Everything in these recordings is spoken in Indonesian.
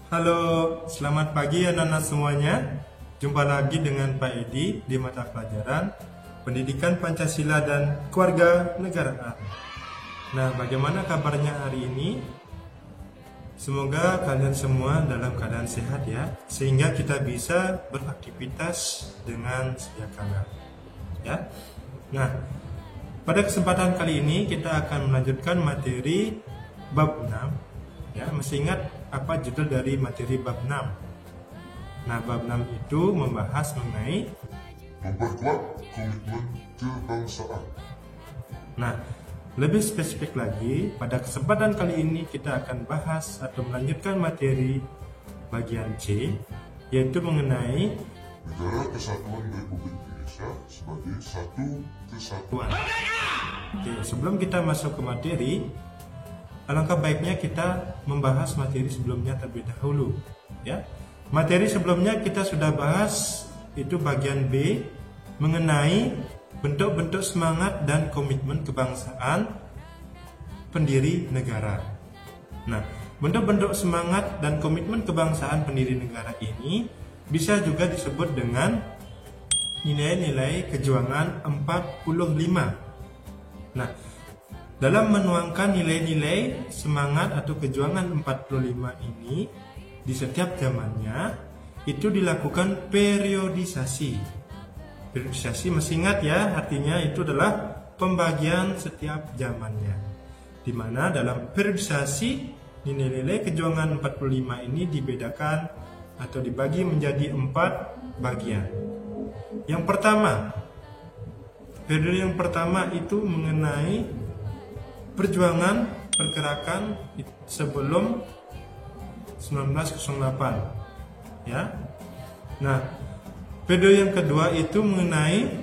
Halo, selamat pagi anak-anak semuanya. Jumpa lagi dengan Pak Edi di mata pelajaran Pendidikan Pancasila dan Kewarganegaraan. Nah, bagaimana kabarnya hari ini? Semoga kalian semua dalam keadaan sehat ya, sehingga kita bisa beraktivitas dengan sedia kala. Ya. Nah, pada kesempatan kali ini kita akan melanjutkan materi bab 6. Ya, masih ingat apa judul dari materi bab 6? Nah, bab 6 itu membahas mengenai memperkuat komitmen kebangsaan. Nah, lebih spesifik lagi, pada kesempatan kali ini kita akan bahas atau melanjutkan materi bagian C, yaitu mengenai Negara Kesatuan Republik Indonesia sebagai satu kesatuan. Oke, sebelum kita masuk ke materi, alangkah baiknya kita membahas materi sebelumnya terlebih dahulu, ya. Materi sebelumnya kita sudah bahas itu bagian B mengenai bentuk-bentuk semangat dan komitmen kebangsaan pendiri negara. Nah, bentuk-bentuk semangat dan komitmen kebangsaan pendiri negara ini bisa juga disebut dengan nilai-nilai kejuangan 45. Nah, dalam menuangkan nilai-nilai semangat atau kejuangan 45 ini di setiap zamannya itu dilakukan periodisasi. Periodisasi masih ingat ya, artinya itu adalah pembagian setiap zamannya. Di mana dalam periodisasi nilai-nilai kejuangan 45 ini dibedakan atau dibagi menjadi 4 bagian. Yang pertama, periode yang pertama itu mengenai perjuangan pergerakan sebelum 1908 ya. Nah, periode yang kedua itu mengenai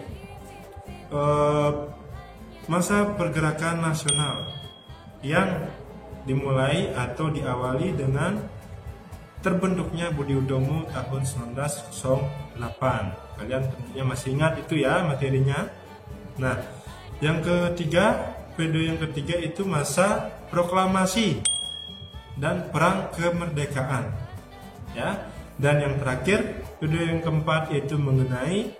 masa pergerakan nasional yang dimulai atau diawali dengan terbentuknya Budi Utomo tahun 1908. Kalian tentunya masih ingat itu ya materinya. Nah, yang ketiga, periode yang ketiga itu masa proklamasi dan perang kemerdekaan, ya. Dan yang terakhir, periode yang keempat itu mengenai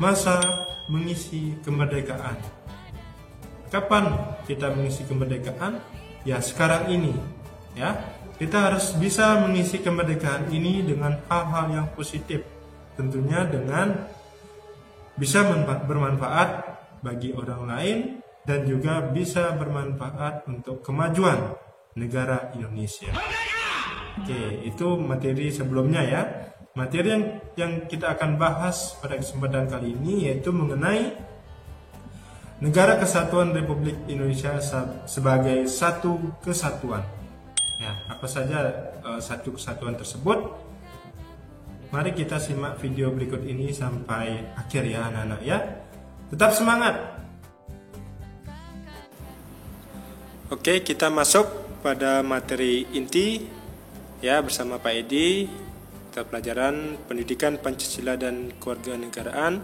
masa mengisi kemerdekaan. Kapan kita mengisi kemerdekaan? Ya, sekarang ini, ya. Kita harus bisa mengisi kemerdekaan ini dengan hal-hal yang positif, tentunya dengan bisa bermanfaat bagi orang lain dan juga bisa bermanfaat untuk kemajuan negara Indonesia. Oke, itu materi sebelumnya ya. Materi yang kita akan bahas pada kesempatan kali ini yaitu mengenai Negara Kesatuan Republik Indonesia sebagai satu kesatuan. Ya, apa saja satu kesatuan tersebut? Mari kita simak video berikut ini sampai akhir ya anak-anak ya. Tetap semangat. Oke, kita masuk pada materi inti ya bersama Pak Edi, mata pelajaran Pendidikan Pancasila dan Kewarganegaraan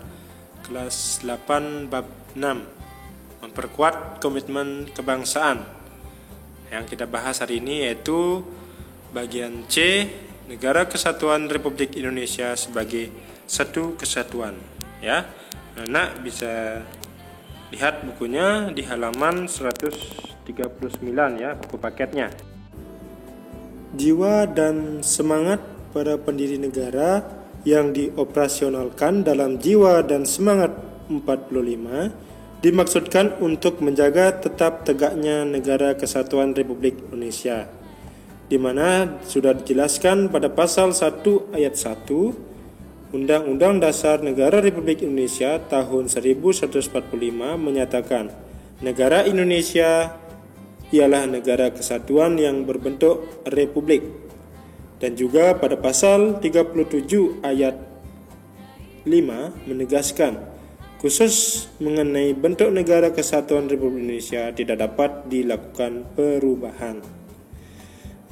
kelas 8 bab 6, memperkuat komitmen kebangsaan. Yang kita bahas hari ini yaitu bagian C, Negara Kesatuan Republik Indonesia sebagai satu kesatuan ya. Anak bisa lihat bukunya di halaman 139 ya, buku paketnya. Jiwa dan semangat para pendiri negara yang dioperasionalkan dalam Jiwa dan Semangat 45 dimaksudkan untuk menjaga tetap tegaknya Negara Kesatuan Republik Indonesia, di mana sudah dijelaskan pada pasal 1 ayat 1 Undang-Undang Dasar Negara Republik Indonesia tahun 1145 menyatakan negara Indonesia ialah negara kesatuan yang berbentuk republik. Dan juga pada pasal 37 ayat 5 menegaskan khusus mengenai bentuk negara kesatuan Republik Indonesia tidak dapat dilakukan perubahan.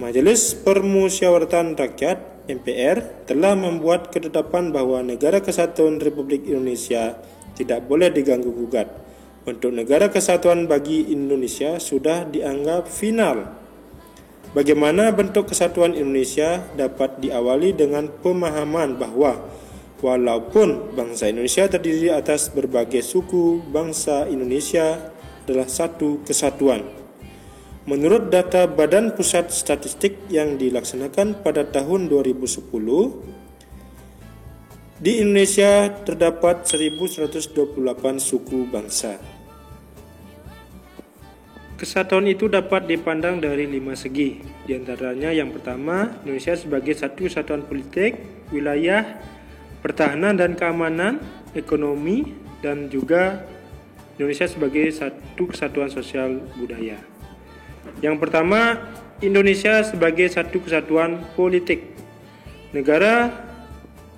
Majelis Permusyawaratan Rakyat MPR telah membuat ketetapan bahwa Negara Kesatuan Republik Indonesia tidak boleh diganggu-gugat. Bentuk negara kesatuan bagi Indonesia sudah dianggap final Bagaimana bentuk kesatuan Indonesia dapat diawali dengan pemahaman bahwa walaupun bangsa Indonesia terdiri atas berbagai suku, bangsa Indonesia adalah satu kesatuan. Menurut data Badan Pusat Statistik yang dilaksanakan pada tahun 2010, di Indonesia terdapat 1128 suku bangsa. Kesatuan itu dapat dipandang dari 5 segi. Di antaranya yang pertama, Indonesia sebagai satu kesatuan politik, wilayah, pertahanan dan keamanan, ekonomi, dan juga Indonesia sebagai satu kesatuan sosial budaya. Yang pertama, Indonesia sebagai satu kesatuan politik. Negara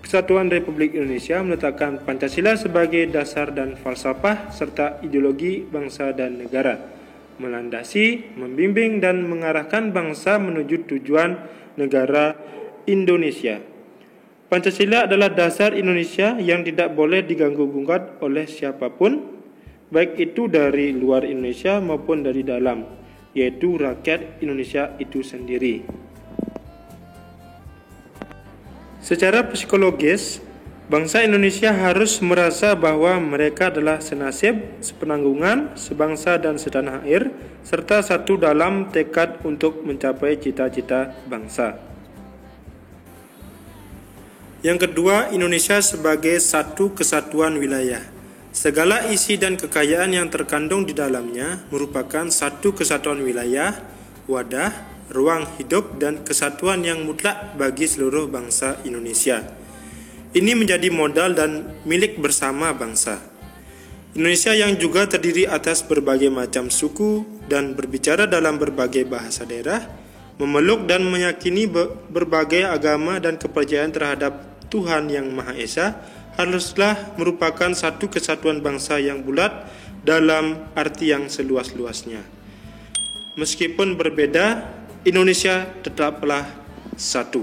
Kesatuan Republik Indonesia meletakkan Pancasila sebagai dasar dan falsafah serta ideologi bangsa dan negara, melandasi, membimbing, dan mengarahkan bangsa menuju tujuan negara Indonesia. Pancasila adalah dasar Indonesia yang tidak boleh diganggu-gugat oleh siapapun, baik itu dari luar Indonesia maupun dari dalam, yaitu rakyat Indonesia itu sendiri. Secara psikologis, bangsa Indonesia harus merasa bahwa mereka adalah senasib, sepenanggungan, sebangsa dan setanah air, serta satu dalam tekad untuk mencapai cita-cita bangsa. Yang kedua, Indonesia sebagai satu kesatuan wilayah. Segala isi dan kekayaan yang terkandung di dalamnya merupakan satu kesatuan wilayah, wadah, ruang hidup, dan kesatuan yang mutlak bagi seluruh bangsa Indonesia. Ini menjadi modal dan milik bersama bangsa. Indonesia yang juga terdiri atas berbagai macam suku dan berbicara dalam berbagai bahasa daerah, memeluk dan meyakini berbagai agama dan kepercayaan terhadap Tuhan Yang Maha Esa, haruslah merupakan satu kesatuan bangsa yang bulat dalam arti yang seluas-luasnya. Meskipun berbeda, Indonesia tetaplah satu.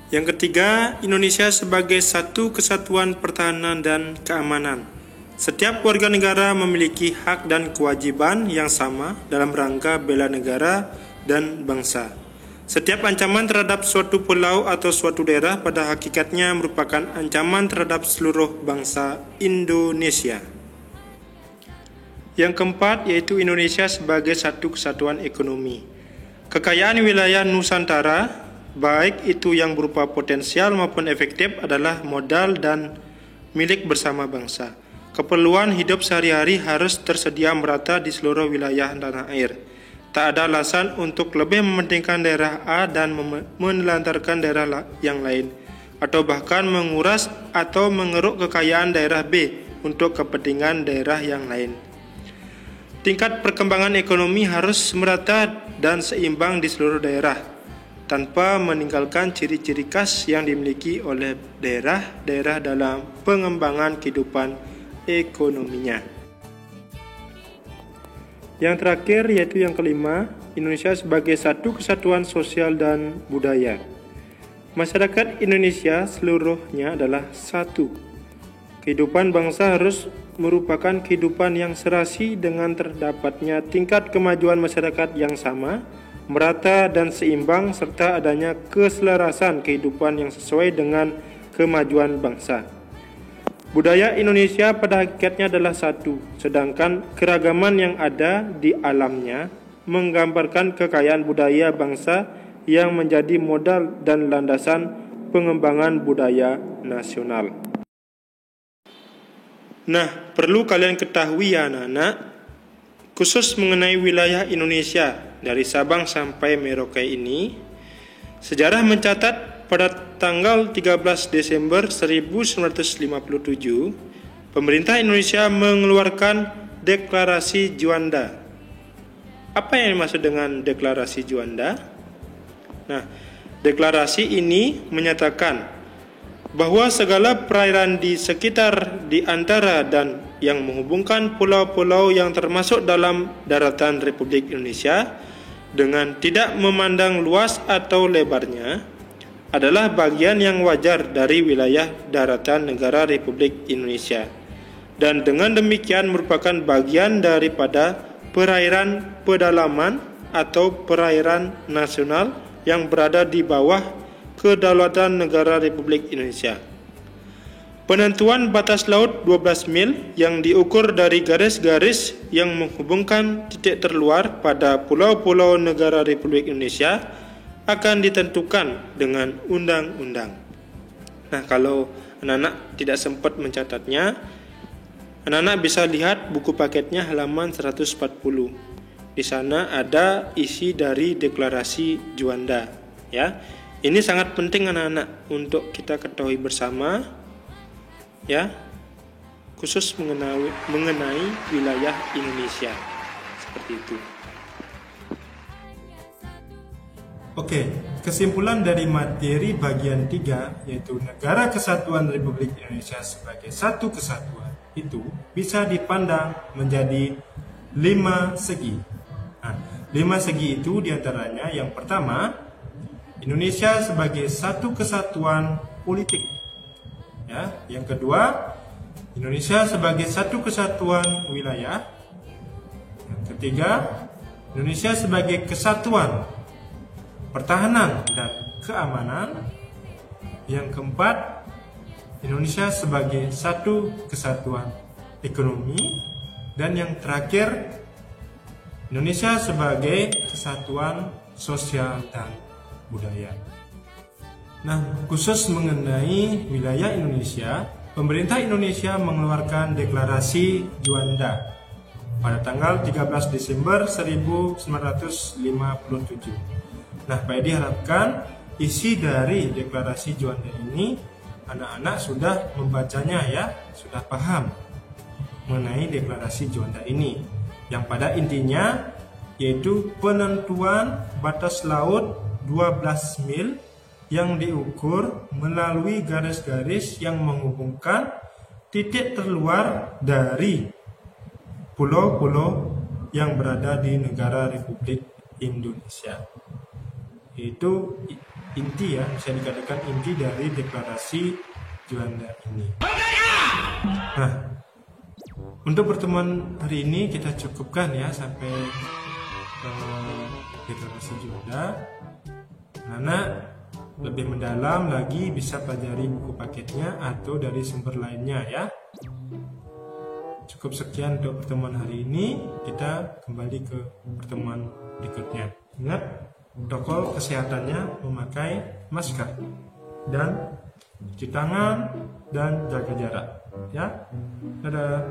Yang ketiga, Indonesia sebagai satu kesatuan pertahanan dan keamanan. Setiap warga negara memiliki hak dan kewajiban yang sama dalam rangka bela negara dan bangsa. Setiap ancaman terhadap suatu pulau atau suatu daerah pada hakikatnya merupakan ancaman terhadap seluruh bangsa Indonesia. Yang keempat, yaitu Indonesia sebagai satu kesatuan ekonomi. Kekayaan wilayah Nusantara, baik itu yang berupa potensial maupun efektif, adalah modal dan milik bersama bangsa. Keperluan hidup sehari-hari harus tersedia merata di seluruh wilayah tanah air. Tak ada alasan untuk lebih mementingkan daerah A dan menelantarkan daerah yang lain, atau bahkan menguras atau mengeruk kekayaan daerah B untuk kepentingan daerah yang lain. Tingkat perkembangan ekonomi harus merata dan seimbang di seluruh daerah, tanpa meninggalkan ciri-ciri khas yang dimiliki oleh daerah-daerah dalam pengembangan kehidupan ekonominya. Yang terakhir, yaitu yang kelima, Indonesia sebagai satu kesatuan sosial dan budaya. Masyarakat Indonesia seluruhnya adalah satu. Kehidupan bangsa harus merupakan kehidupan yang serasi dengan terdapatnya tingkat kemajuan masyarakat yang sama, merata dan seimbang, serta adanya keselarasan kehidupan yang sesuai dengan kemajuan bangsa. Budaya Indonesia pada hakikatnya adalah satu, sedangkan keragaman yang ada di alamnya menggambarkan kekayaan budaya bangsa yang menjadi modal dan landasan pengembangan budaya nasional. Nah, perlu kalian ketahui ya anak-anak, khusus mengenai wilayah Indonesia dari Sabang sampai Merauke ini, sejarah mencatat pada tanggal 13 Desember 1957, pemerintah Indonesia mengeluarkan Deklarasi Juanda. Apa yang dimaksud dengan Deklarasi Juanda? Nah, deklarasi ini menyatakan bahwa segala perairan di sekitar, di antara, dan yang menghubungkan pulau-pulau yang termasuk dalam daratan Republik Indonesia dengan tidak memandang luas atau lebarnya adalah bagian yang wajar dari wilayah daratan negara Republik Indonesia, dan dengan demikian merupakan bagian daripada perairan pedalaman atau perairan nasional yang berada di bawah kedaulatan negara Republik Indonesia. Penentuan batas laut 12 mil yang diukur dari garis-garis yang menghubungkan titik terluar pada pulau-pulau negara Republik Indonesia akan ditentukan dengan undang-undang. Nah, kalau anak-anak tidak sempat mencatatnya, anak-anak bisa lihat buku paketnya halaman 140. Di sana ada isi dari deklarasi Juanda, ya. Ini sangat penting anak-anak untuk kita ketahui bersama, ya, khusus mengenai wilayah Indonesia. Seperti itu. Oke, kesimpulan dari materi bagian 3 yaitu Negara Kesatuan Republik Indonesia sebagai satu kesatuan itu bisa dipandang menjadi 5 segi. Nah, 5 segi itu diantaranya yang pertama, Indonesia sebagai satu kesatuan politik. Ya, yang kedua, Indonesia sebagai satu kesatuan wilayah. Yang ketiga, Indonesia sebagai kesatuan pertahanan dan keamanan. Yang keempat, Indonesia sebagai satu kesatuan ekonomi. Dan yang terakhir, Indonesia sebagai kesatuan sosial dan budaya. Nah, khusus mengenai wilayah Indonesia, pemerintah Indonesia mengeluarkan deklarasi Juanda pada tanggal 13 Desember 1957. Nah, Pak Edi harapkan isi dari deklarasi Juanda ini anak-anak sudah membacanya, ya, sudah paham mengenai deklarasi Juanda ini, yang pada intinya yaitu penentuan batas laut 12 mil yang diukur melalui garis-garis yang menghubungkan titik terluar dari pulau-pulau yang berada di negara Republik Indonesia. Itu inti, ya, bisa dikatakan inti dari deklarasi Juanda ini. Nah, untuk pertemuan hari ini kita cukupkan, ya, sampai deklarasi Juanda. Karena lebih mendalam lagi bisa pelajari buku paketnya atau dari sumber lainnya, ya. Cukup sekian untuk pertemuan hari ini. Kita kembali ke pertemuan berikutnya. Ingat, protokol kesehatannya memakai masker dan cuci tangan dan jaga jarak, ya. Dadah.